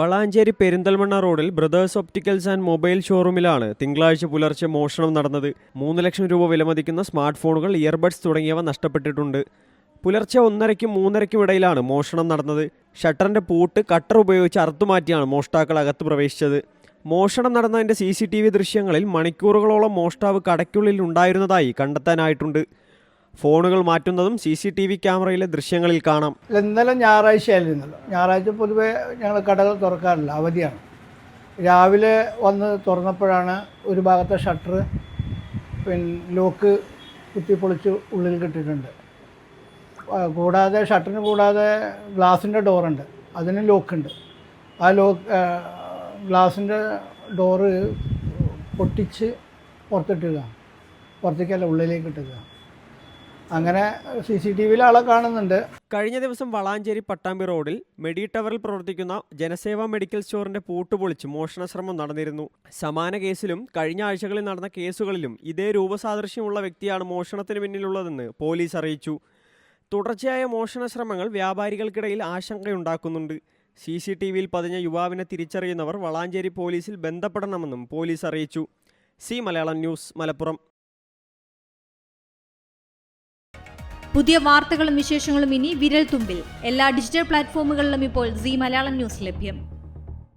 വളാഞ്ചേരി പെരിന്തൽമണ്ണ റോഡിൽ brothers opticals and mobile ഷോറൂമിലാണ് തിങ്കളാഴ്ച പുലർച്ചെ മോഷണം നടന്നത്. 3 ലക്ഷം രൂപ വിലമതിക്കുന്ന സ്മാർട്ട് ഫോണുകൾ, ഇയർബഡ്സ് തുടങ്ങിയവ നഷ്ടപ്പെട്ടിട്ടുണ്ട്. പുലർച്ചെ 1:30-നും 3:30-നും ഇടയിലാണ് മോഷണം നടന്നത്. ഷട്ടറിന്റെ പൂട്ട് കട്ടർ ഉപയോഗിച്ച് അറുത്തുമാറ്റിയാണ് മോഷ്ടാക്കൾ അകത്ത് പ്രവേശിച്ചത്. മോഷണം നടന്നതിന്റെ CCTV ദൃശ്യങ്ങളിൽ മണിക്കൂറുകളോളം മോഷ്ടാവ് കടയ്ക്കുള്ളിൽ ഉണ്ടായിരുന്നതായി കണ്ടെത്താനായിട്ടുണ്ട്. ഫോണുകൾ മാറ്റുന്നതും CCTV ക്യാമറയിലെ ദൃശ്യങ്ങളിൽ കാണാം. ഇന്നലെ ഞായറാഴ്ചയായിരുന്നല്ലോ. ഞായറാഴ്ച പൊതുവെ ഞങ്ങൾ കടകൾ തുറക്കാറില്ല, അവധിയാണ്. രാവിലെ വന്ന് തുറന്നപ്പോഴാണ് ഒരു ഭാഗത്തെ ഷട്ടർ ലോക്ക് കുത്തിപ്പൊളിച്ച് ഉള്ളിൽ കിട്ടിയിട്ടുണ്ട്. കൂടാതെ ഷട്ടറിന് കൂടാതെ ഗ്ലാസിൻ്റെ ഡോറുണ്ട്, അതിന് ലോക്കുണ്ട്. ആ ഗ്ലാസിൻ്റെ ഡോറ് പൊട്ടിച്ച് പുറത്തേക്കല്ല ഉള്ളിലേക്ക് ഇട്ടുക. അങ്ങനെ CCTVയിൽ ആളെ കാണുന്നുണ്ട്. കഴിഞ്ഞ ദിവസം വളാഞ്ചേരി പട്ടാമ്പി റോഡിൽ മെഡി ടവറിൽ പ്രവർത്തിക്കുന്ന ജനസേവ മെഡിക്കൽ സ്റ്റോറിന്റെ പൂട്ടുപൊളിച്ച് മോഷണശ്രമം നടന്നിരുന്നു. സമാന കേസിലും കഴിഞ്ഞ ആഴ്ചകളിൽ നടന്ന കേസുകളിലും ഇതേ രൂപസാദൃശ്യമുള്ള വ്യക്തിയാണ് മോഷണത്തിന് പിന്നിലുള്ളതെന്ന് പോലീസ് അറിയിച്ചു. തുടർച്ചയായ മോഷണശ്രമങ്ങൾ വ്യാപാരികൾക്കിടയിൽ ആശങ്കയുണ്ടാക്കുന്നുണ്ട്. CCTVയിൽ പതിഞ്ഞ യുവാവിനെ തിരിച്ചറിയുന്നവർ വളാഞ്ചേരി പോലീസിൽ ബന്ധപ്പെടണമെന്നും പോലീസ് അറിയിച്ചു. മലയാളം ന്യൂസ്, മലപ്പുറം. പുതിയ വാർത്തകളും വിശേഷങ്ങളും ഇനി വിരൽ തുമ്പിൽ. എല്ലാ ഡിജിറ്റൽ പ്ലാറ്റ്ഫോമുകളിലും ഇപ്പോൾ മലയാളം ന്യൂസ് ലഭ്യം.